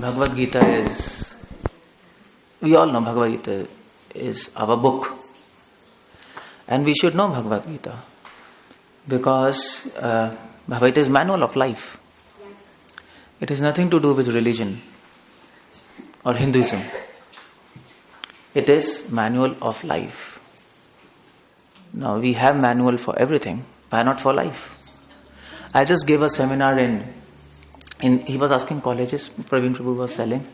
Bhagavad Gita is, we all know Bhagavad Gita is our book. And we should know Bhagavad Gita because Bhagavad Gita is manual of life. It has nothing to do with religion or Hinduism. It is manual of life. Now we have manual for everything, why not for life? I just gave a seminar in he was asking colleges, Praveen Prabhu was telling.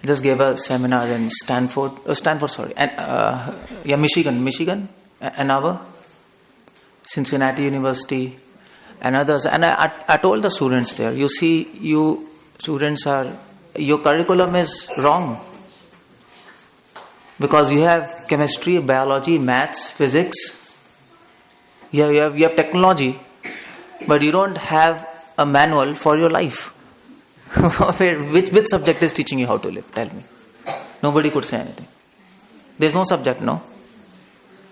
I just gave a seminar in Michigan, Ann Arbor, Cincinnati University, and others. And I told the students there, you see, you students your curriculum is wrong. Because you have chemistry, biology, maths, physics, you have technology, but you don't have a manual for your life. Which subject is teaching you how to live? Tell me. Nobody could say anything. There's no subject, no?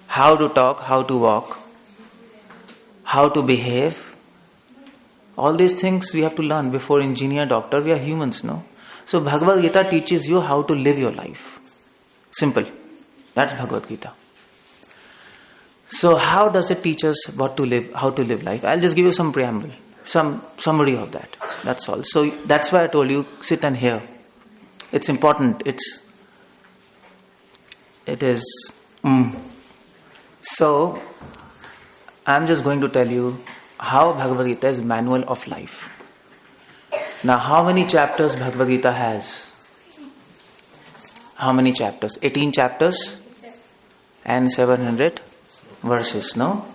How to talk, how to walk, how to behave. All these things we have to learn before engineer, doctor. We are humans, no? So Bhagavad Gita teaches you how to live your life. Simple. That's Bhagavad Gita. So how does it teach us how to live life? I'll just give you some preamble, some summary of that. That's all. So that's why I told you, sit and hear. It's important. It is. So I'm just going to tell you how Bhagavad Gita is manual of life. Now, how many chapters Bhagavad Gita has? How many chapters? 18 chapters and 700 verses, no?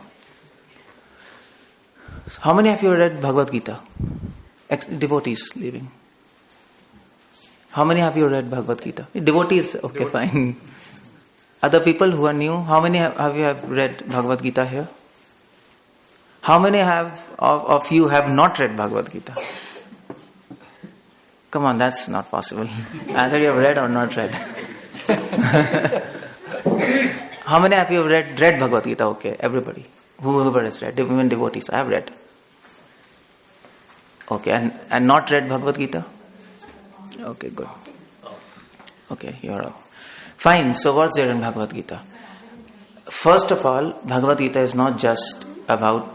How many of you read Bhagavad Gita? Devotees living. How many have you read Bhagavad Gita? Devotees, okay, fine. Other people who are new, how many have you read Bhagavad Gita here? How many of you have not read Bhagavad Gita? Come on, that's not possible. Either you have read or not read. How many of you have read Bhagavad Gita? Okay, everybody. Whoever has read, even devotees, I have read. Okay, and not read Bhagavad Gita? Okay, good. Okay, you're up. Fine, so what's there in Bhagavad Gita? First of all, Bhagavad Gita is not just about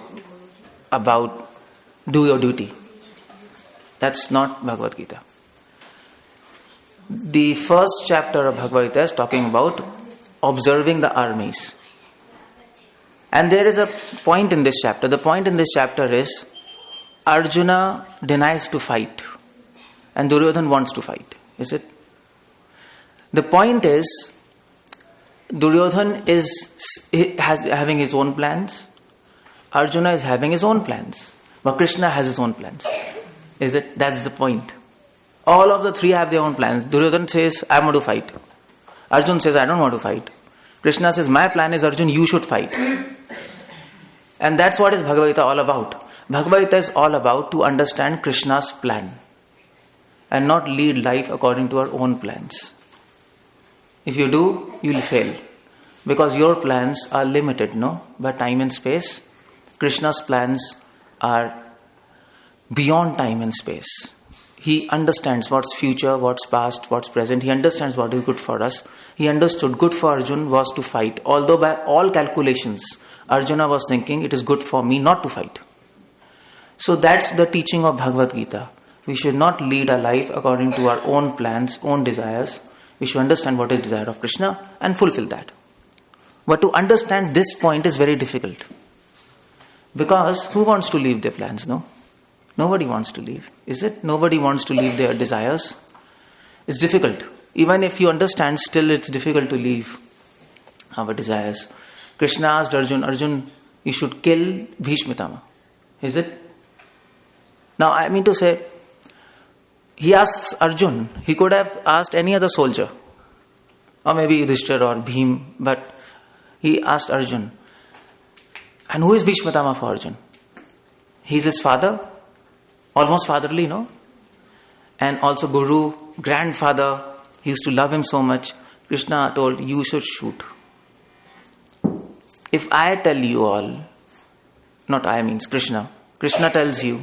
do your duty. That's not Bhagavad Gita. The first chapter of Bhagavad Gita is talking about observing the armies. And there is a point in this chapter. The point in this chapter is Arjuna denies to fight and Duryodhana wants to fight. Is it? The point is Duryodhana is having his own plans. Arjuna is having his own plans. But Krishna has his own plans. Is it? That's the point. All of the three have their own plans. Duryodhana says, I want to fight. Arjuna says, I don't want to fight. Krishna says, my plan is, Arjuna, you should fight. And that's what is Bhagavad Gita all about. Bhagavad Gita is all about to understand Krishna's plan and not lead life according to our own plans. If you do, you will fail. Because your plans are limited, no? By time and space. Krishna's plans are beyond time and space. He understands what's future, what's past, what's present. He understands what is good for us. He understood good for Arjuna was to fight. Although by all calculations, Arjuna was thinking it is good for me not to fight. So that's the teaching of Bhagavad Gita. We should not lead our life according to our own plans, own desires. We should understand what is desire of Krishna and fulfill that. But to understand this point is very difficult. Because who wants to leave their plans, no? Nobody wants to leave. Is it? Nobody wants to leave their desires. It's difficult. Even if you understand, still it's difficult to leave our desires. Krishna asked Arjuna, you should kill Bhishmitama. Is it? Now I mean to say, he asks Arjuna, he could have asked any other soldier. Or maybe Yudhishthira or Bhim, but he asked Arjuna. And who is Bhishmatama for Arjuna? He's his father, almost fatherly, no? And also Guru, grandfather, he used to love him so much. Krishna told, you should shoot. If I tell you all, not I means Krishna tells you,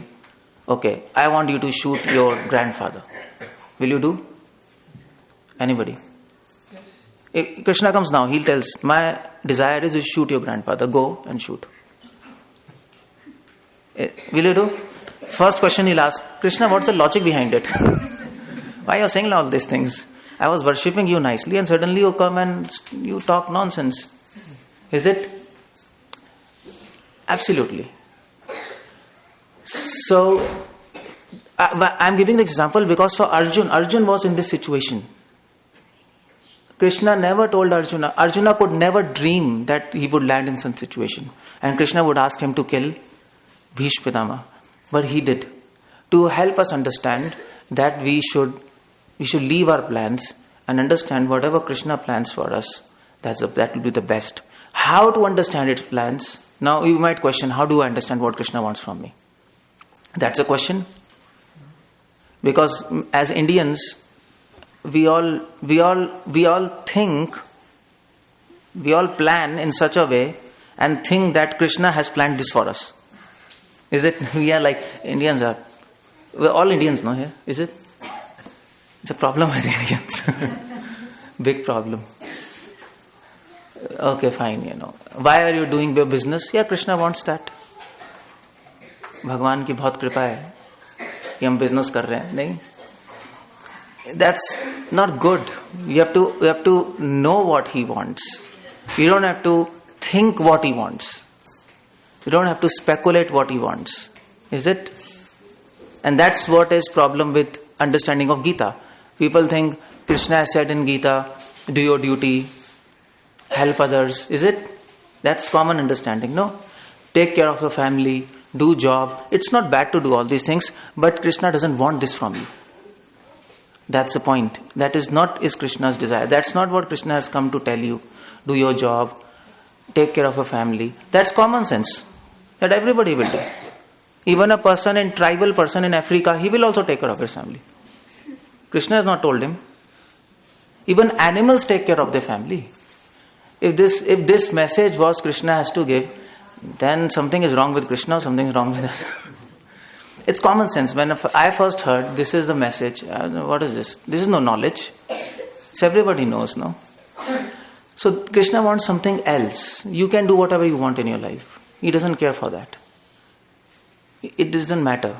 okay, I want you to shoot your grandfather. Will you do? Anybody? If Krishna comes now, he tells, my desire is to shoot your grandfather. Go and shoot. Will you do? First question he'll ask, Krishna, what's the logic behind it? Why are you saying all these things? I was worshipping you nicely and suddenly you come and you talk nonsense. Is it? Absolutely. So, I'm giving the example because for Arjun was in this situation. Krishna never told Arjuna. Arjuna could never dream that he would land in some situation. And Krishna would ask him to kill Bhishma Pitama. But he did. To help us understand that we should leave our plans and understand whatever Krishna plans for us, that will be the best. How to understand its plans? Now you might question, how do I understand what Krishna wants from me? That's a question. Because as Indians, we all think, we all plan in such a way and think that Krishna has planned this for us. Is it? We are like Indians are. We're all Indians, no? Here, is it? It's a problem with Indians. Big problem. Okay, fine. Why are you doing your business? Yeah, Krishna wants that. भगवान की बहुत कृपा है कि हम business कर रहे हैं. नहीं. That's not good. You have to know what he wants. You don't have to think what he wants. You don't have to speculate what he wants. Is it? And that's what is problem with understanding of Gita. People think Krishna has said in Gita, do your duty, help others. Is it? That's common understanding. No. Take care of your family, do job. It's not bad to do all these things, but Krishna doesn't want this from you. That's the point. That is not Krishna's desire. That's not what Krishna has come to tell you. Do your job, take care of your family. That's common sense. That everybody will do. Even a tribal person in Africa, he will also take care of his family. Krishna has not told him. Even animals take care of their family. If this message was Krishna has to give, then something is wrong with Krishna, something is wrong with us. It's common sense. When I first heard this is the message, what is this? This is no knowledge. So everybody knows, no? So Krishna wants something else. You can do whatever you want in your life. He doesn't care for that. It doesn't matter.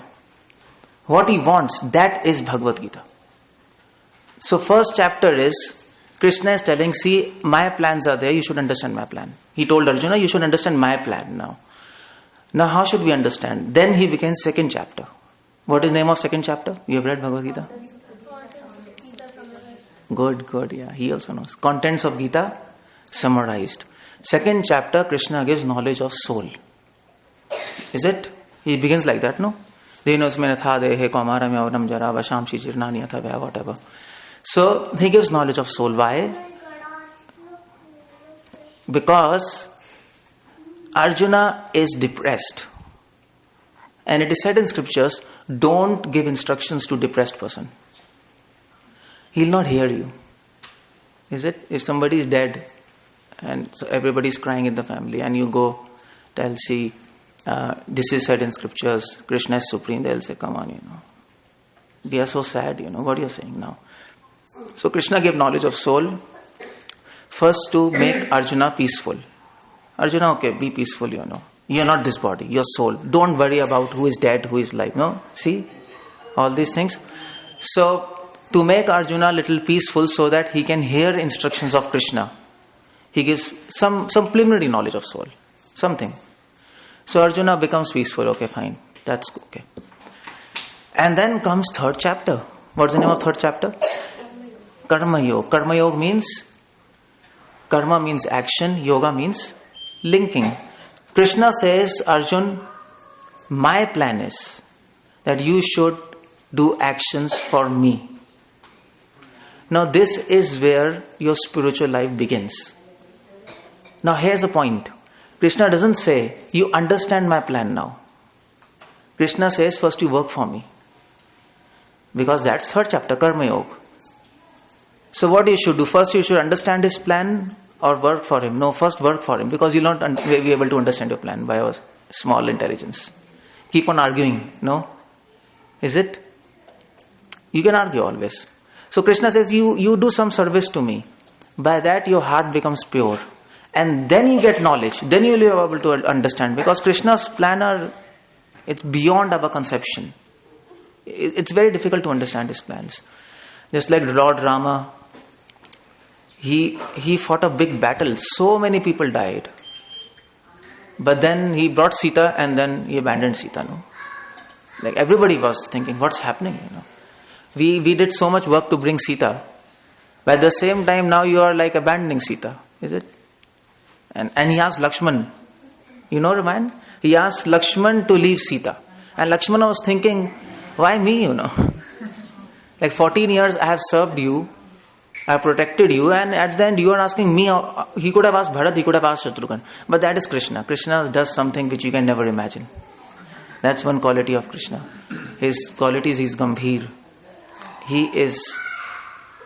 What he wants, that is Bhagavad Gita. So first chapter is, Krishna is telling, see, my plans are there, you should understand my plan. He told Arjuna, you should understand my plan now. Now how should we understand? Then he begins second chapter. What is the name of second chapter? You have read Bhagavad Gita? Good, yeah. He also knows. Contents of Gita summarized. Second chapter, Krishna gives knowledge of soul. Is it? He begins like that, no? Whatever. So, he gives knowledge of soul. Why? Because Arjuna is depressed. And it is said in scriptures, don't give instructions to depressed person. He'll not hear you. Is it? If somebody is dead and so everybody is crying in the family and you go tell, see, this is said in scriptures, Krishna is supreme, they'll say, come on, we are so sad, what are you saying now? So Krishna gave knowledge of soul first to make Arjuna peaceful. Arjuna, okay, be peaceful, You're not this body, your soul. Don't worry about who is dead, who is alive. No? See? All these things. So, to make Arjuna a little peaceful so that he can hear instructions of Krishna, he gives some preliminary knowledge of soul. Something. So Arjuna becomes peaceful. Okay, fine. That's okay. And then comes third chapter. What's the name of third chapter? Karma Yoga. Karma Yoga means, karma means action, yoga means linking. Krishna says, Arjun, my plan is that you should do actions for me. Now this is where your spiritual life begins. Now here's the point. Krishna doesn't say, you understand my plan now. Krishna says, first you work for me. Because that's third chapter, Karma Yoga. So what you should do? First you should understand his plan or work for him. No, first work for him. Because you'll not be able to understand your plan by your small intelligence. Keep on arguing. No? Is it? You can argue always. So Krishna says, you do some service to me. By that your heart becomes pure. And then you get knowledge. Then you will be able to understand. Because Krishna's plan it's beyond our conception. It's very difficult to understand his plans. Just like Lord Rama, he fought a big battle. So many people died. But then he brought Sita and then he abandoned Sita. No? Like everybody was thinking, what's happening? We did so much work to bring Sita. But at the same time now you are like abandoning Sita. Is it? And he asked Lakshman. You know Ramayana? He asked Lakshman to leave Sita. And Lakshmana was thinking, why me, Like 14 years I have served you. I have protected you. And at the end you are asking me. He could have asked Bharat. He could have asked Shatrughan. But that is Krishna. Krishna does something which you can never imagine. That's one quality of Krishna. His quality is he's Gambhir. He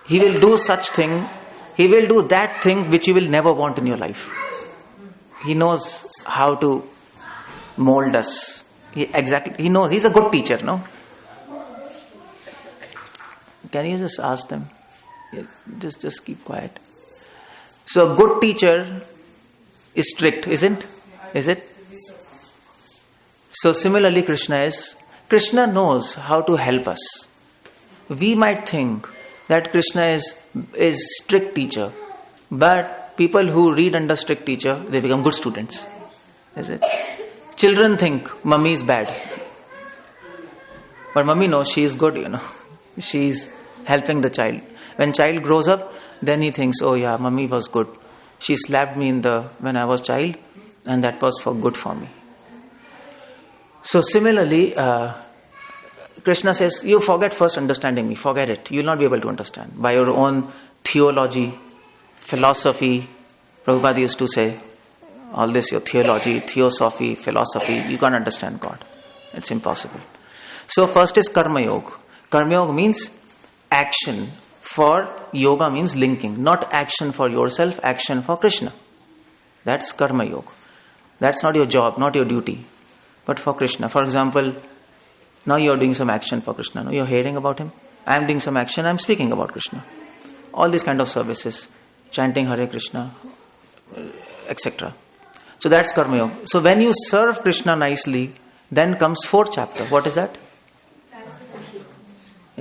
will do such thing. He will do that thing which you will never want in your life. He knows how to mold us. He knows. He's a good teacher, no? Can you just ask them? Just keep quiet. So a good teacher is strict, isn't? Is it? So similarly Krishna knows how to help us. We might think that Krishna is strict teacher, but people who read under strict teacher, they become good students. Is it? Children think mummy is bad. But mummy knows she is good, She is helping the child. When child grows up, then he thinks, oh yeah, mummy was good. She slapped me when I was child, and that was for good for me. So similarly, Krishna says, you forget first understanding me. Forget it. You will not be able to understand. By your own theology, philosophy, Prabhupada used to say, all this, your theology, theosophy, philosophy, you can't understand God. It's impossible. So first is Karma Yoga. Karma Yoga means action. For yoga means linking. Not action for yourself, action for Krishna. That's Karma Yoga. That's not your job, not your duty, but for Krishna. For example, now you are doing some action for Krishna. No, you are hearing about him. I am doing some action. I am speaking about Krishna. All these kind of services, chanting Hare Krishna, etc. So that's Karma Yoga. So when you serve Krishna nicely, then comes 4th chapter. What is that?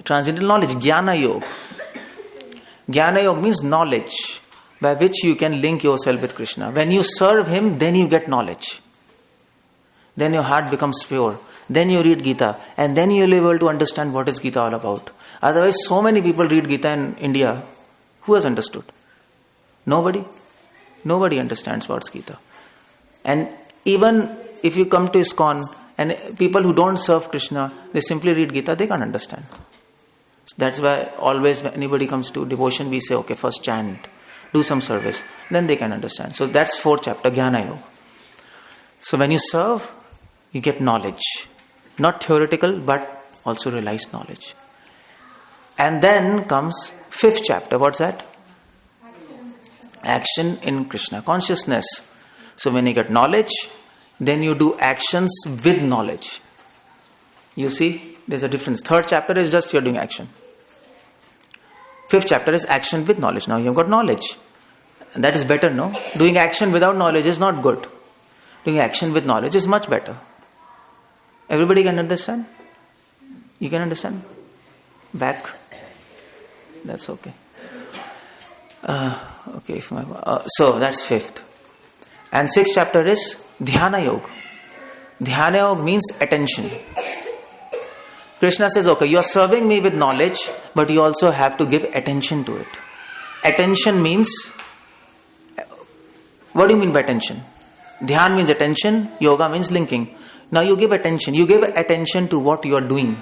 Transcendental knowledge. Jnana Yoga. Jnana Yoga means knowledge by which you can link yourself with Krishna. When you serve him, then you get knowledge. Then your heart becomes pure. Then you read Gita. And then you will be able to understand what is Gita all about. Otherwise, so many people read Gita in India. Who has understood? Nobody. Nobody understands what's Gita. And even if you come to ISKCON and people who don't serve Krishna, they simply read Gita, they can't understand. That's why always when anybody comes to devotion, we say, okay, first chant, do some service. Then they can understand. So that's 4th chapter, Jnana Yoga. So when you serve, you get knowledge. Not theoretical, but also realized knowledge. And then comes 5th chapter. What's that? Action in Krishna Consciousness. So when you get knowledge, then you do actions with knowledge. You see, there's a difference. 3rd chapter is just you're doing action. 5th chapter is action with knowledge. Now you've got knowledge. And that is better, no? Doing action without knowledge is not good. Doing action with knowledge is much better. Everybody can understand? You can understand? Back? That's okay. Okay. So that's 5th. And 6th chapter is Dhyana Yoga. Dhyana Yoga means attention. Krishna says, okay, you are serving me with knowledge, but you also have to give attention to it. Attention means, what do you mean by attention? Dhyan means attention, yoga means linking. Now you give attention. You give attention to what you are doing.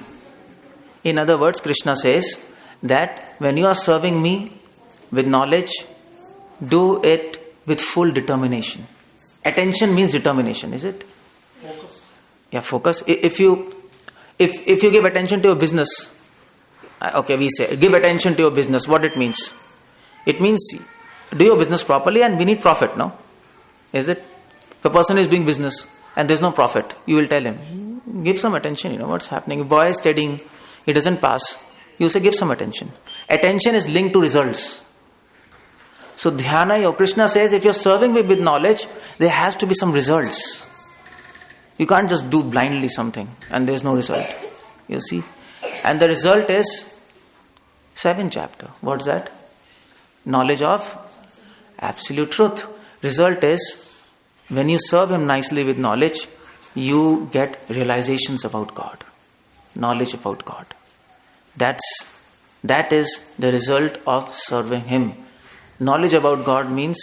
In other words, Krishna says that when you are serving me with knowledge, do it with full determination. Attention means determination, is it? Focus. Yeah, focus. If you give attention to your business, okay, we say, give attention to your business, what it means? It means do your business properly and we need profit, no? Is it? If a person is doing business and there's no profit, you will tell him, give some attention, what's happening. If boy is studying, he doesn't pass, You say, give some attention. Attention is linked to results. So dhyana, Krishna says, if you're serving me with knowledge, there has to be some results. You can't just do blindly something and there's no result. You see? And the result is 7th chapter. What's that? Knowledge of absolute truth. Result is, when you serve him nicely with knowledge, you get realizations about God. Knowledge about God. That is the result of serving him. Knowledge about God means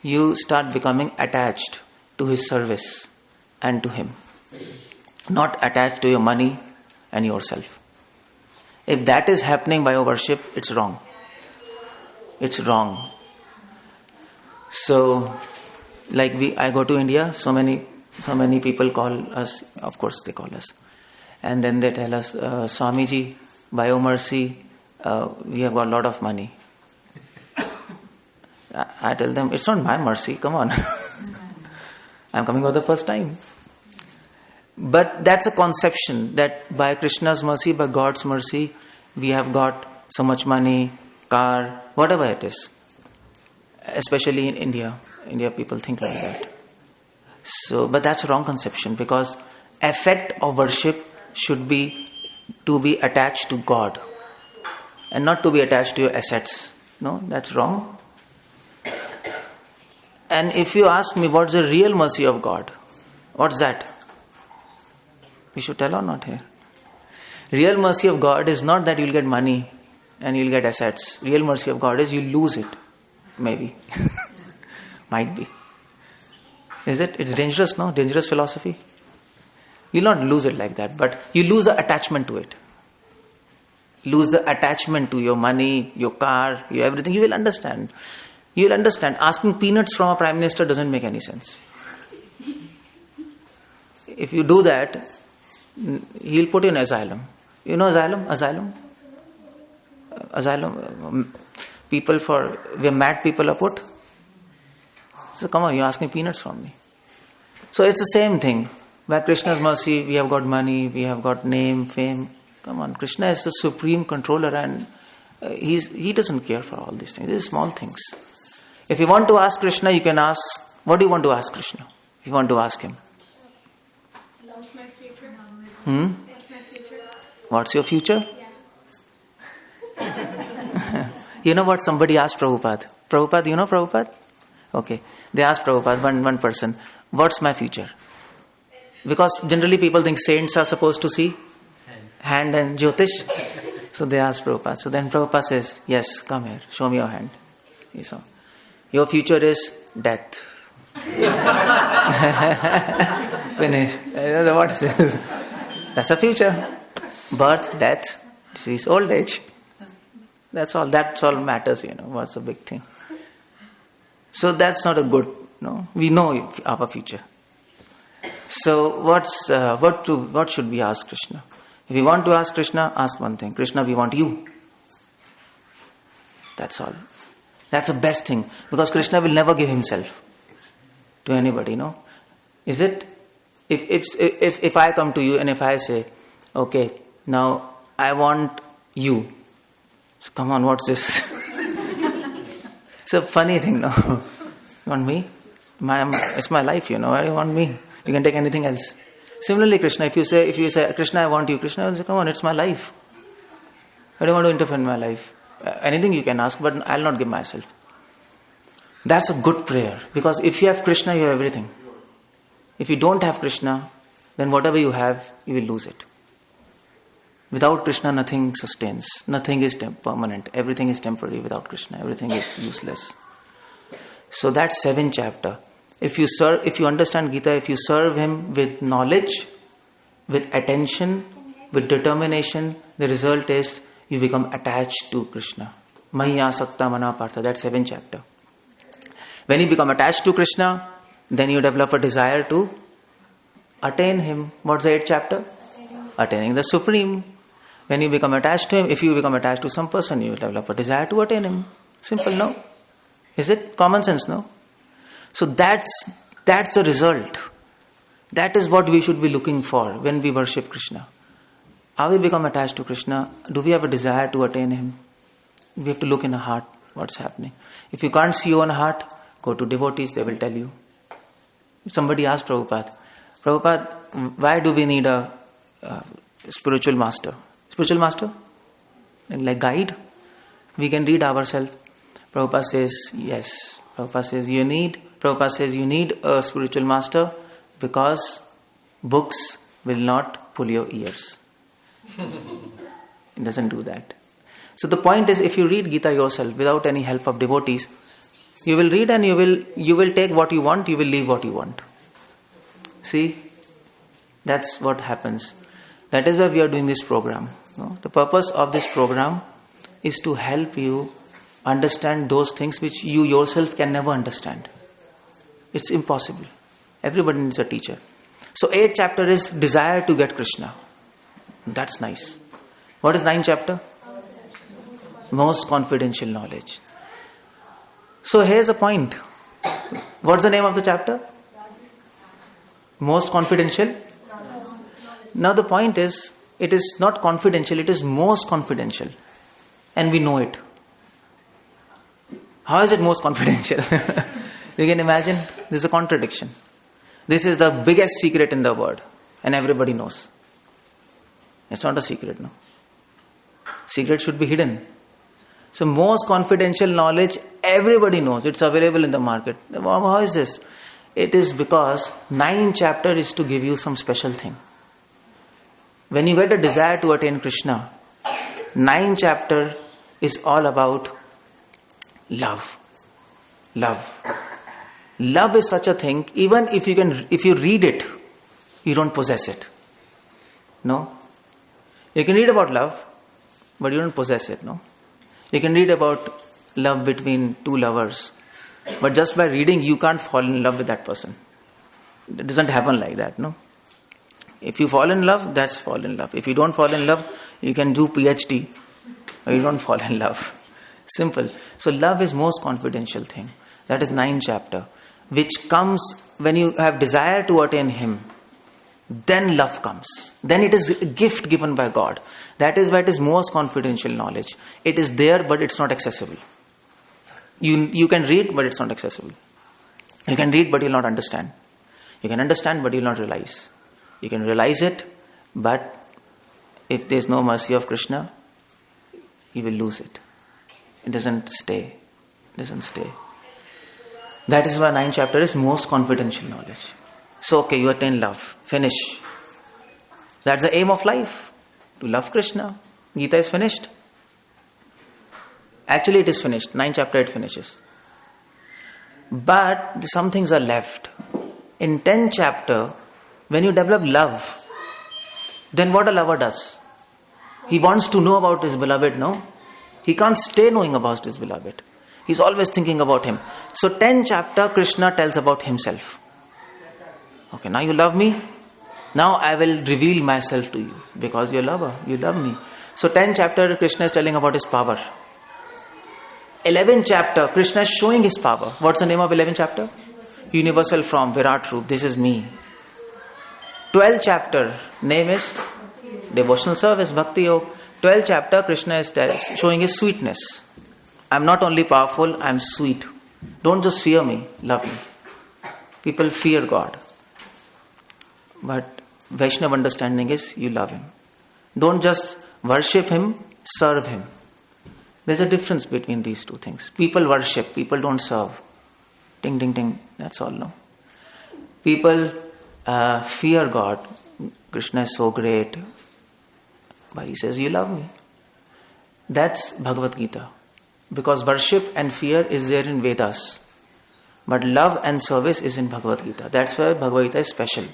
you start becoming attached to his service and to him. Not attached to your money and yourself. If that is happening by your worship, it's wrong. It's wrong. So, like I go to India, so many people call us, of course they call us. And then they tell us, Swamiji, by your mercy, we have got a lot of money. I tell them, it's not my mercy, come on. I'm coming for the first time. But that's a conception that by Krishna's mercy, by God's mercy, we have got so much money, car, whatever it is. Especially in India. India people think like that. So, but that's a wrong conception, because effect of worship should be to be attached to God and not to be attached to your assets. No, that's wrong. And if you ask me what's the real mercy of God, what's that? We should tell or not here? Real mercy of God is not that you'll get money and you'll get assets. Real mercy of God is you lose it. Maybe. Might be. Is it? It's dangerous, no? Dangerous philosophy. You'll not lose it like that, but you lose the attachment to it. Lose the attachment to your money, your car, your everything. You will understand. You will understand. Asking peanuts from a prime minister doesn't make any sense. If you do that, he'll put you in asylum. You know asylum? Asylum. People where mad people are put. So come on, you're asking peanuts from me. So it's the same thing. By Krishna's mercy, we have got money, we have got name, fame. Come on, Krishna is the supreme controller, and he doesn't care for all these things. These are small things. If you want to ask Krishna, you can ask, what do you want to ask Krishna? If you want to ask him. What's my future? What's my future? What's your future? You know what somebody asked Prabhupada? Prabhupada, you know Prabhupada? Okay. They asked Prabhupada, one person, what's my future? Because generally people think saints are supposed to see hand and Jyotish. So they asked Prabhupada. So then Prabhupada says, yes, come here, show me your hand. He saw. Your future is death. Finish. What is this? That's a future. Birth, death, disease, old age. That's all matters, What's the big thing? So that's not a good, we know our future. So what should we ask Krishna? If we want to ask Krishna, ask one thing. Krishna, we want you. That's all. That's the best thing. Because Krishna will never give himself to anybody, Is it? If I come to you and if I say, okay, now I want you. So come on, what's this? It's a funny thing, no? You want me? It's my life, Why do you want me? You can take anything else. Similarly, Krishna, if you say, Krishna, I want you, Krishna will say, come on, it's my life. I don't want to interfere in my life. Anything you can ask, but I'll not give myself. That's a good prayer. Because if you have Krishna, you have everything. If you don't have Krishna, then whatever you have, you will lose it. Without Krishna, nothing sustains. Nothing is permanent. Everything is temporary without Krishna. Everything is useless. So that's 7th chapter. If you understand Gita, if you serve him with knowledge, with attention, with determination, the result is you become attached to Krishna. Maya Sakta Mana Partha. That's 7th chapter. When you become attached to Krishna, then you develop a desire to attain him. What's the 8th chapter? Attaining the Supreme. When you become attached to him, if you become attached to some person, you will develop a desire to attain him. Simple, no? Is it? Common sense, no? So that's the result. That is what we should be looking for when we worship Krishna. Are we become attached to Krishna? Do we have a desire to attain Him? We have to look in our heart what's happening. If you can't see your own heart, go to devotees, they will tell you. Somebody asked Prabhupada, why do we need a spiritual master? Spiritual master? Like guide? We can read ourselves. Prabhupada says, yes. Prabhupada says you need a spiritual master because books will not pull your ears. It doesn't do that. So the point is, if you read Gita yourself without any help of devotees, you will read and you will take what you want, you will leave what you want. See, that's what happens. That is why we are doing this program. The purpose of this program is to help you understand those things which you yourself can never understand. It's impossible. Everybody needs a teacher. So 8th chapter is desire to get Krishna. That's nice. What is 9th chapter? Most confidential knowledge. So here's a point. What's the name of the chapter? Most confidential. Now the point is, it is not confidential, it is most confidential. And we know it. How is it most confidential? You can imagine, this is a contradiction. This is the biggest secret in the world. And everybody knows. It's not a secret, no. Secret should be hidden. So most confidential knowledge, everybody knows. It's available in the market. How is this? It is because 9th chapter is to give you some special thing. When you get a desire to attain Krishna, 9th chapter is all about love. Love. Love is such a thing, even if you read it, you don't possess it. No? You can read about love, but you don't possess it, no? You can read about love between two lovers, but just by reading, you can't fall in love with that person. It doesn't happen like that, no? If you fall in love, that's fall in love. If you don't fall in love, you can do PhD, or you don't fall in love. Simple. So love is most confidential thing. That is 9th chapter, which comes when you have desire to attain Him. Then love comes. Then it is a gift given by God. That is why it is most confidential knowledge. It is there, but it's not accessible. You can read, but it's not accessible. You can read, but you'll not understand. You can understand, but you'll not realize. You can realize it, but if there's no mercy of Krishna, you will lose it. It doesn't stay. It doesn't stay. That is why 9th chapter is most confidential knowledge. So, okay, you attain love. Finish. That's the aim of life. To love Krishna. Gita is finished. Actually, it is finished. 9th chapter it finishes. But some things are left. In 10th chapter, when you develop love, then what a lover does? He wants to know about his beloved, no? He can't stay knowing about his beloved. He's always thinking about him. So 10th chapter, Krishna tells about himself. Okay, now you love me. Now I will reveal myself to you. Because you're a lover. You love me. So 10th chapter, Krishna is telling about his power. 11th chapter, Krishna is showing his power. What's the name of 11th chapter? Universal form, Virat Roop. This is me. 12th chapter, name is Devotional Service, Bhakti Yoga. 12th chapter, Krishna is showing his sweetness. I'm not only powerful, I'm sweet. Don't just fear me, love me. People fear God. But Vaishnava understanding is you love Him. Don't just worship Him, serve Him. There's a difference between these two things. People worship, people don't serve. Ding, ding, ding. That's all, no? People fear God. Krishna is so great. But He says, you love me. That's Bhagavad Gita. Because worship and fear is there in Vedas. But love and service is in Bhagavad Gita. That's why Bhagavad Gita is special.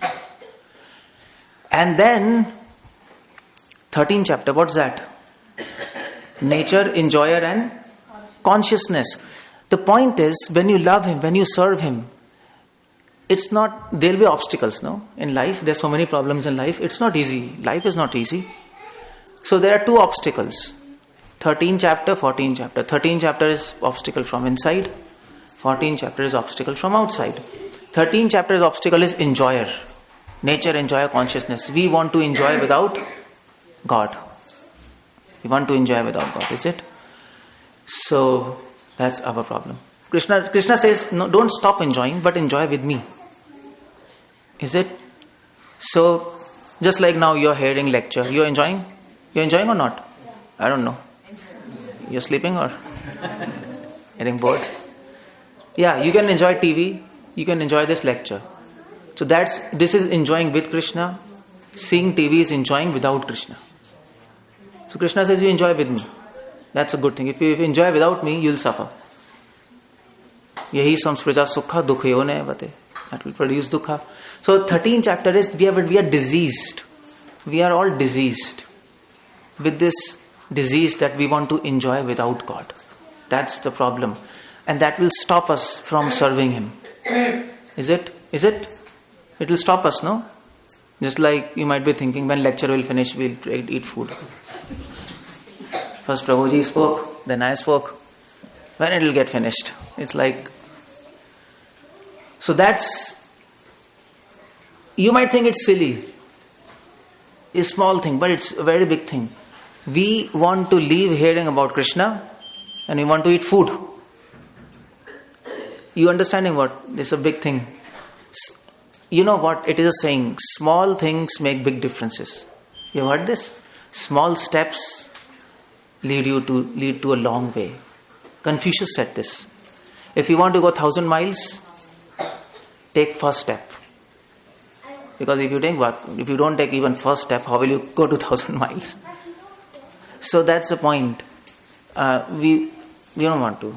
And then, 13th chapter, what's that? Nature, enjoyer and consciousness. The point is, when you love Him, when you serve Him, it's not, there'll be obstacles, no? In life, there's so many problems in life. It's not easy. Life is not easy. So there are two obstacles. 13th chapter, 14th chapter. 13th chapter is obstacle from inside. 14th chapter is obstacle from outside. 13th chapter is obstacle is enjoyer. Nature, enjoyer, consciousness. We want to enjoy without God. We want to enjoy without God, is it? So that's our problem. Krishna says, no, don't stop enjoying, but enjoy with me. Is it? So, just like now you're hearing lecture, you're enjoying? You're enjoying or not? I don't know. You're sleeping or getting bored? Yeah, you can enjoy TV, you can enjoy this lecture. So this is enjoying with Krishna. Seeing TV is enjoying without Krishna. So Krishna says you enjoy with me. That's a good thing. If you enjoy without me, you'll suffer. Yahi samsprija sukha dukhayone vate. That will produce dukha. So 13th chapter is we are diseased. We are all diseased with this disease that we want to enjoy without God. That's the problem. And that will stop us from serving Him. Is it? It will stop us, no? Just like you might be thinking, when lecture will finish, we'll eat food. First Prabhuji spoke, then I spoke. When it will get finished? It's like... So that's... You might think it's silly. It's a small thing, but it's a very big thing. We want to leave hearing about Krishna and we want to eat food. You understanding what? This is a big thing. You know what? It is a saying, small things make big differences. You heard this? Small steps lead to a long way. Confucius said this. If you want to go 1,000 miles, take first step. Because if you don't take even first step, how will you go to 1,000 miles? So that's the point. We don't want to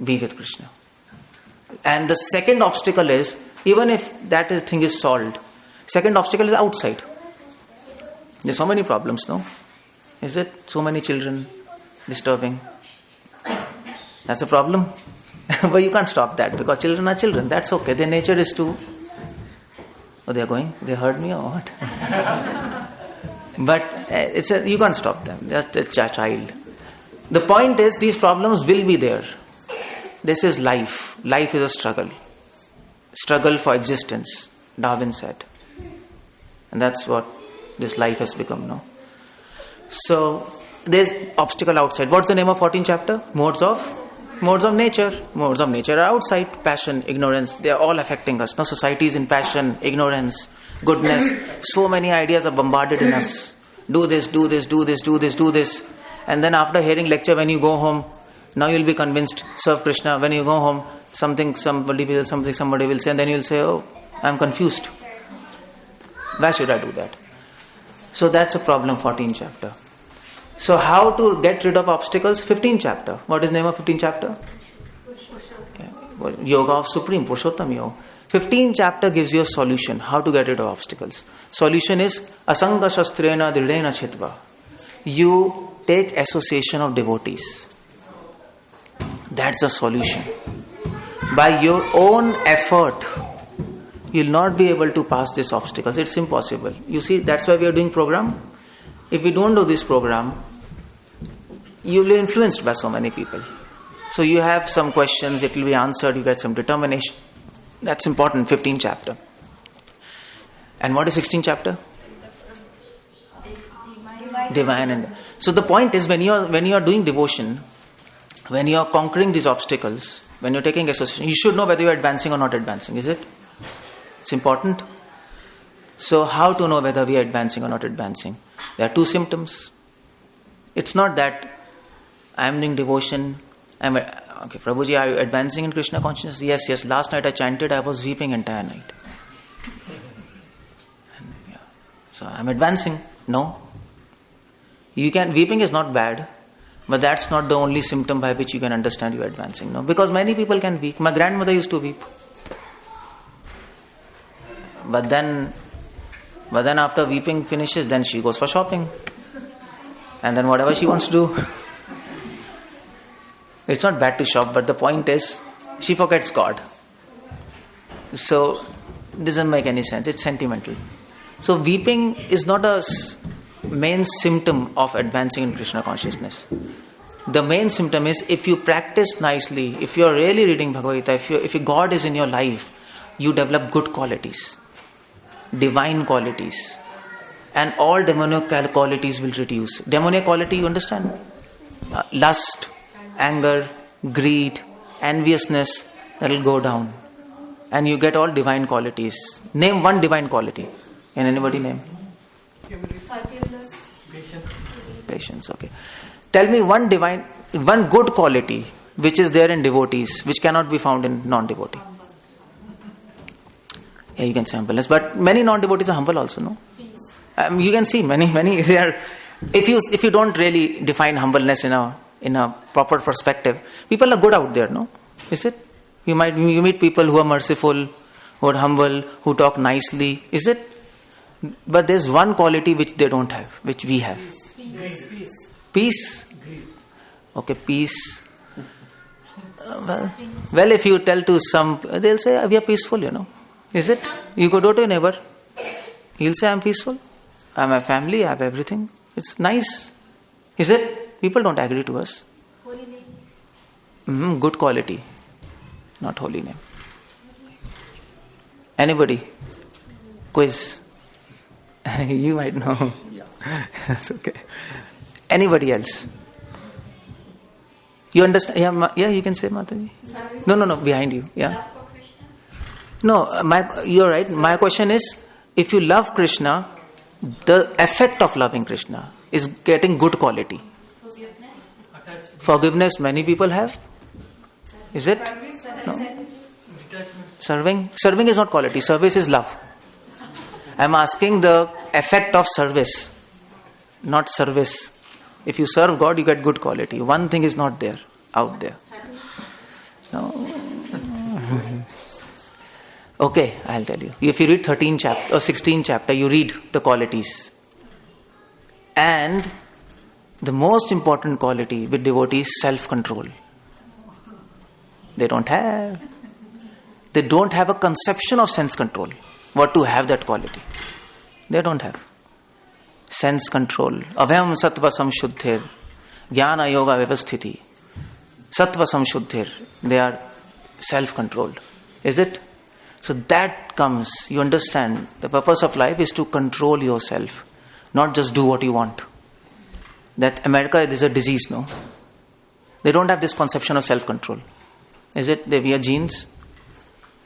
be with Krishna. And the second obstacle is, even if that thing is solved, second obstacle is outside. There's so many problems, no? Is it? So many children disturbing. That's a problem. But you can't stop that because children are children. That's okay. Their nature is to... Oh, they are going? They heard me or what? But you can't stop them. They're a child. The point is, these problems will be there. This is life. Life is a struggle. Struggle for existence, Darwin said. And that's what this life has become now. So, there's obstacle outside. What's the name of 14th chapter? Modes of nature. Modes of nature are outside. Passion, ignorance, they are all affecting us. Now, society is in passion, ignorance, goodness. So many ideas are bombarded in us. Do this, do this, do this, do this, do this. And then after hearing lecture, when you go home, now you'll be convinced, serve Krishna. When you go home, somebody will say, and then you'll say, oh, I'm confused. Why should I do that? So that's a problem, 14th chapter. So how to get rid of obstacles? 15th chapter. What is the name of 15th chapter? Yoga of Supreme, Purushottam Yoga. 15th chapter gives you a solution, how to get rid of obstacles. Solution is, asanga shastrena dridena chitva. You take association of devotees. That's the solution. By your own effort, you'll not be able to pass these obstacles. It's impossible. You see, that's why we are doing program. If we don't do this program, you will be influenced by so many people. So you have some questions, it will be answered, you get some determination. That's important, 15th chapter. And what is 16th chapter? Divine. And so the point is, when you are doing devotion, when you are conquering these obstacles, when you're taking association, you should know whether you're advancing or not advancing, is it? It's important. So how to know whether we are advancing or not advancing? There are two symptoms. It's not that I am doing devotion. Okay, Prabhuji, are you advancing in Krishna consciousness? Yes. Last night I chanted, I was weeping entire night. So I'm advancing. No. Weeping is not bad, but that's not the only symptom by which you can understand you're advancing. No, because many people can weep. My grandmother used to weep. But then after weeping finishes, then she goes for shopping. And then whatever she wants to do. It's not bad to shop, but the point is, she forgets God. So, it doesn't make any sense. It's sentimental. So, weeping is not a main symptom of advancing in Krishna consciousness. The main symptom is, if you practice nicely, if you're really reading Bhagavad Gita, if God is in your life, you develop good qualities, divine qualities. and all demoniac qualities will reduce. Demoniac quality, you understand? Lust, anger, greed, enviousness, that will go down. And you get all divine qualities. Name one divine quality. Can anybody name? Patience, okay. Tell me one good quality which is there in devotees, which cannot be found in non-devotee. Yeah, you can say humbleness, but many non-devotees are humble also, no? You can see many they are. If you don't really define humbleness in a proper perspective, people are good out there, no? Is it? You meet people who are merciful, who are humble, who talk nicely. Is it? But there's one quality which they don't have, which we have. Peace. Okay, peace. Well, if you tell to some, they'll say we are peaceful, Is it? You go to your neighbor, he'll say I'm peaceful. I have a family, I have everything. It's nice. Is it? People don't agree to us. Holy name. Good quality. Not holy name. Anybody? Quiz. You might know. That's okay. Anybody else? You understand? Yeah, you can say, Mataji. No, behind you. Yeah. No, you're right. My question is, if you love Krishna, the effect of loving Krishna is getting good quality. Forgiveness, many people have. Is it? No. Serving is not quality. Service is love. I'm asking the effect of service, not service. If you serve God, you get good quality. One thing is not there, out there. No. Okay, I'll tell you. If you read 13 chapter or 16 chapter, you read the qualities. And the most important quality with devotees is self-control. They don't have a conception of sense control. What to have that quality? They don't have. Sense control. Abhyam sattva samshuddhir. Jnana yoga vyavasthiti. Sattva samshuddhir. They are self-controlled. Is it? So that comes, you understand, the purpose of life is to control yourself. Not just do what you want. That America is a disease, no? They don't have this conception of self-control. Is it? They wear jeans.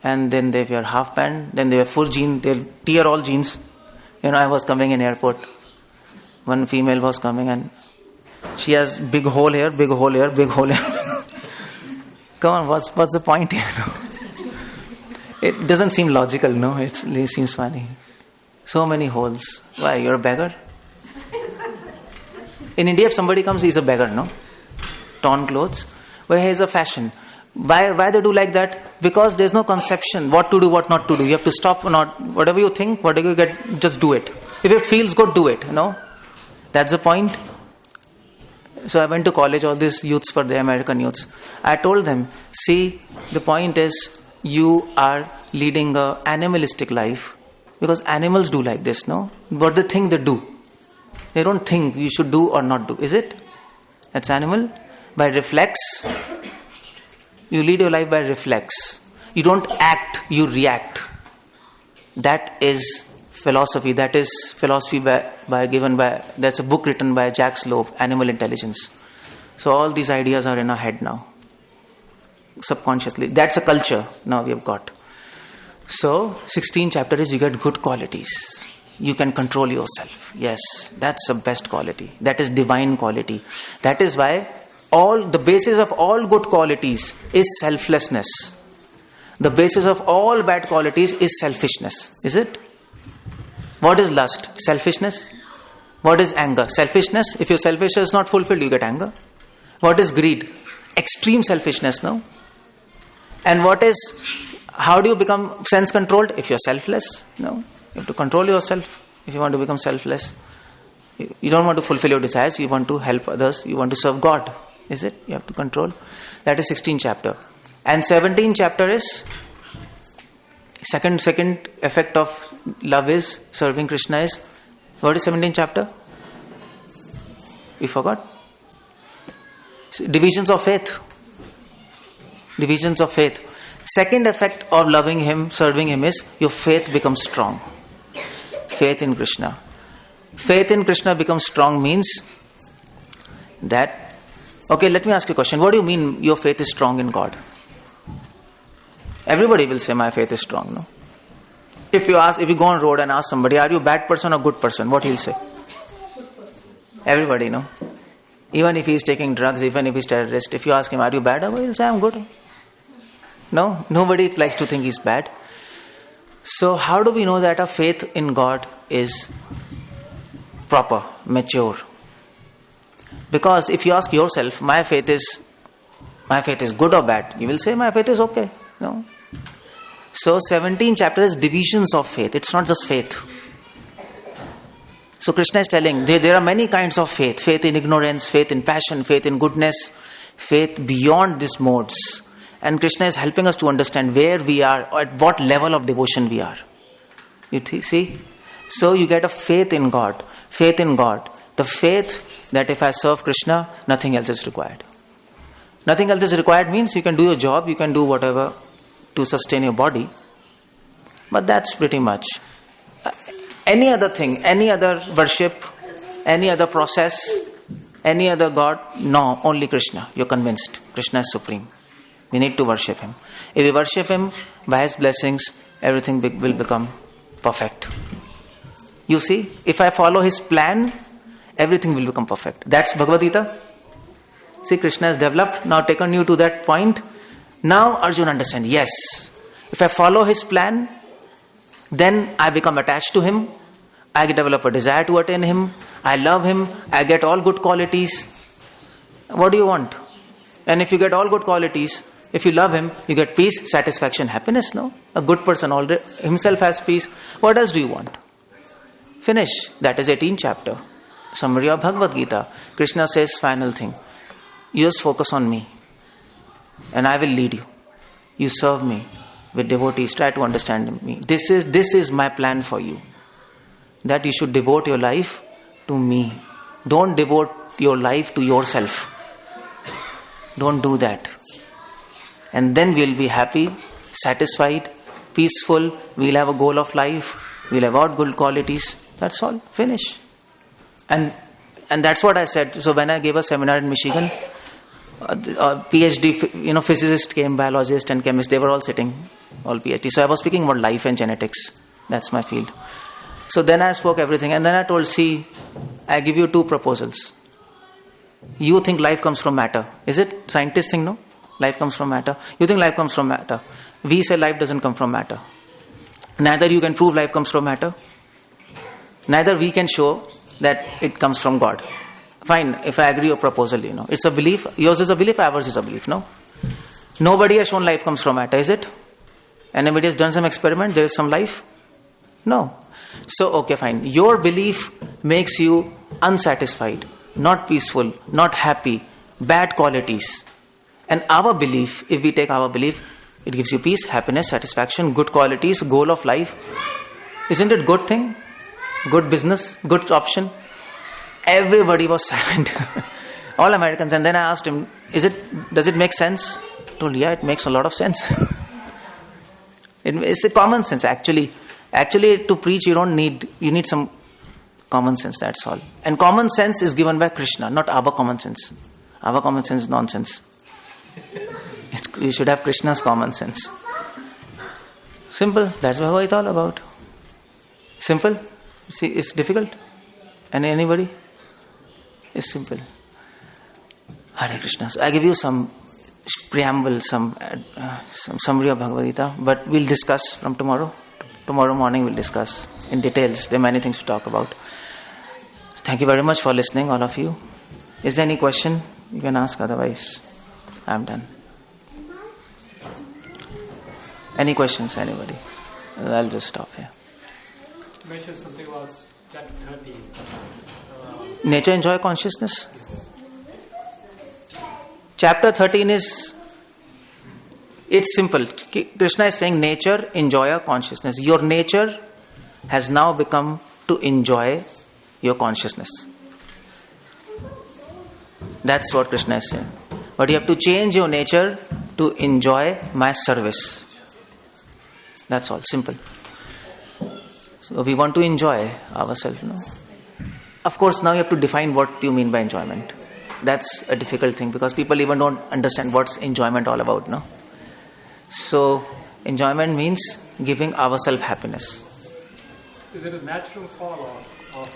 And then they wear half pant. Then they wear full jeans. They'll tear all jeans. I was coming in airport. One female was coming and she has big hole here, big hole here, big hole here. Come on, what's the point here? It doesn't seem logical, no? It seems funny. So many holes. Why? You're a beggar? In India, if somebody comes, he's a beggar, no? Torn clothes. Well, here's a fashion. Why they do like that? Because there's no conception what to do, what not to do. You have to stop, not whatever you think, whatever you get, just do it. If it feels good, do it. No, that's the point. So I went to college. All these youths for the American youths. I told them, see, the point is you are leading a animalistic life because animals do like this. No, what they think they do. They don't think you should do or not do. Is it? That's animal. By reflex. You lead your life by reflex. You don't act, you react. That is philosophy. That is philosophy that's a book written by Jack Slope, Animal Intelligence. So all these ideas are in our head now. Subconsciously. That's a culture now we have got. So 16 chapter is you get good qualities. You can control yourself. Yes, that's the best quality. That is divine quality. That is why the basis of all good qualities is selflessness. The basis of all bad qualities is selfishness. Is it? What is lust? Selfishness. What is anger? Selfishness. If your selfishness is not fulfilled, you get anger. What is greed? Extreme selfishness, no? And how do you become sense controlled? If you're selfless, no? You have to control yourself if you want to become selfless. You don't want to fulfill your desires, you want to help others, you want to serve God. Is it? You have to control. That is 16 chapter. And 17 chapter is second effect of love is serving Krishna is, what is 17 chapter? You forgot? Divisions of faith. Divisions of faith. Second effect of loving Him, serving Him is your faith becomes strong. Faith in Krishna. Faith in Krishna becomes strong means that, okay, let me ask you a question. What do you mean your faith is strong in God? Everybody will say my faith is strong, no? If you go on road and ask somebody, are you a bad person or good person? What he'll say? Everybody, no? Even if he's taking drugs, even if he's terrorist, if you ask him, are you bad? He'll say, I'm good. No? Nobody likes to think he's bad. So how do we know that our faith in God is proper, mature? Because if you ask yourself, my faith is good or bad? You will say, my faith is okay. No? So 17 chapters is divisions of faith. It's not just faith. So Krishna is telling, there are many kinds of faith. Faith in ignorance, faith in passion, faith in goodness, faith beyond these modes. And Krishna is helping us to understand where we are, or at what level of devotion we are. You see? So you get a faith in God. Faith in God. The faith that if I serve Krishna, nothing else is required. Nothing else is required means you can do your job, you can do whatever to sustain your body. But that's pretty much. Any other thing, any other worship, any other process, any other God, no, only Krishna. You're convinced. Krishna is supreme. We need to worship Him. If we worship Him, by His blessings, everything will become perfect. You see, if I follow His plan, everything will become perfect. That's Bhagavad Gita. See, Krishna has developed, now taken you to that point. Now Arjuna understands, yes, if I follow His plan, then I become attached to Him. I develop a desire to attain Him. I love Him. I get all good qualities. What do you want? And if you get all good qualities, if you love Him, you get peace, satisfaction, happiness, no? A good person already himself has peace. What else do you want? Finish. That is 18th chapter. Summary of Bhagavad Gita. Krishna says, final thing. You just focus on me. And I will lead you. You serve me with devotees. Try to understand me. This is my plan for you. That you should devote your life to me. Don't devote your life to yourself. Don't do that. And then we'll be happy, satisfied, peaceful. We'll have a goal of life. We'll have all good qualities. That's all. Finish. And that's what I said. So when I gave a seminar in Michigan, a PhD, physicist came, biologist and chemist. They were all sitting, all PhD. So I was speaking about life and genetics. That's my field. So then I spoke everything. And then I told, see, I give you two proposals. You think life comes from matter. Is it? Scientists think, no? Life comes from matter. You think life comes from matter. We say life doesn't come from matter. Neither you can prove life comes from matter. Neither we can show that it comes from God. Fine, if I agree your proposal, it's a belief. Yours is a belief, ours is a belief, no? Nobody has shown life comes from matter, is it? Anybody has done some experiment, there is some life? No. So, okay, fine. Your belief makes you unsatisfied, not peaceful, not happy, bad qualities. And our belief, if we take our belief, it gives you peace, happiness, satisfaction, good qualities, goal of life. Isn't it good thing? Good business, good option? Everybody was silent. All Americans. And then I asked him, does it make sense? He told, yeah, it makes a lot of sense. It's a common sense, actually. Actually, to preach, you need some common sense, that's all. And common sense is given by Krishna, not our common sense. Our common sense is nonsense. You should have Krishna's common sense. Simple. That's what it's all about. Simple. See, it's difficult. Anybody? It's simple. Hare Krishna. So I give you some preamble, some summary of Bhagavad Gita, but we'll discuss from tomorrow. Tomorrow morning we'll discuss in details. There are many things to talk about. Thank you very much for listening, all of you. Is there any question? You can ask, otherwise I'm done. Any questions, anybody? I'll just stop here. You mentioned something about chapter 13. Nature and Joy Consciousness. Chapter 13 it's simple. Krishna is saying nature, enjoy consciousness. Your nature has now become to enjoy your consciousness. That's what Krishna is saying. But you have to change your nature to enjoy my service. That's all, simple. So we want to enjoy ourselves, Of course, now you have to define what you mean by enjoyment. That's a difficult thing because people even don't understand what's enjoyment all about, no? So, enjoyment means giving ourselves happiness. Is it a natural follow of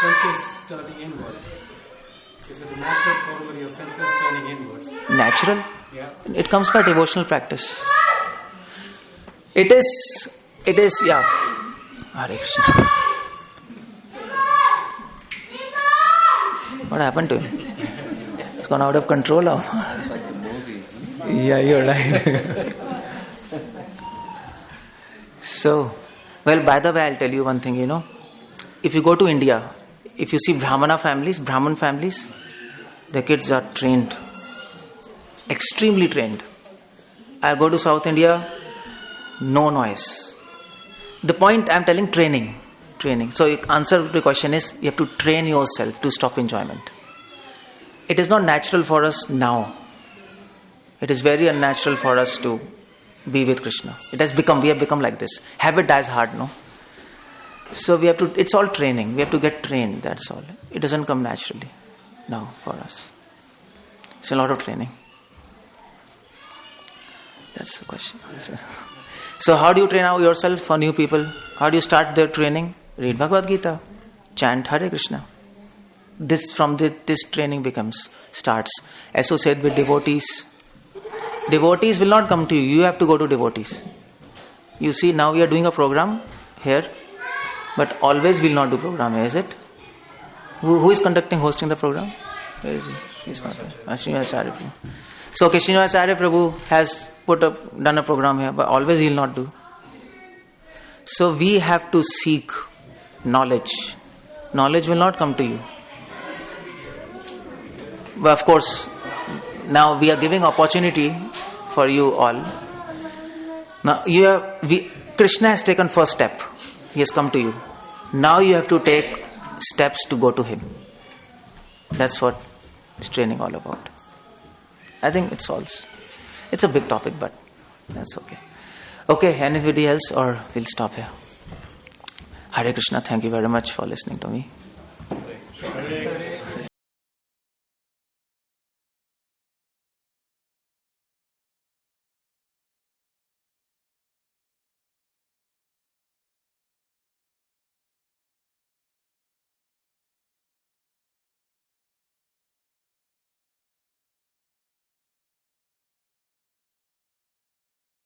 senses turning inwards? Is it a natural corollary of senses turning inwards? Natural? Yeah. It comes by devotional practice. It is, yeah. Hare Krishna. What happened to him? It's gone out of control now. It's like the movie. Yeah, you're right. So, well, by the way, I'll tell you one thing, If you go to India, if you see Brahman families, the kids are trained. Extremely trained. I go to South India, no noise. The point I'm telling, training. So the answer to the question is, you have to train yourself to stop enjoyment. It is not natural for us now. It is very unnatural for us to be with Krishna. We have become like this. Habit dies hard, no? So it's all training. We have to get trained, that's all. It doesn't come naturally now for us. It's a lot of training. That's the question. So how do you train out yourself for new people? How do you start their training? Read Bhagavad Gita. Chant Hare Krishna. This training starts. Associate with devotees. Devotees will not come to you. You have to go to devotees. You see, now we are doing a program here, but always will not do program, is it? Who is hosting the program? Where is he? He's not there. Srinivasacharya Prabhu. So Srinivasacharya Prabhu has done a program here, but always he will not do. So we have to seek knowledge. Knowledge will not come to you. But of course, now we are giving opportunity for you all. Now Krishna has taken first step. He has come to you. Now you have to take steps to go to him. That's what this training all about. I think it's a big topic, but that's okay. Okay, anybody else, or we'll stop here. Hare Krishna, thank you very much for listening to me.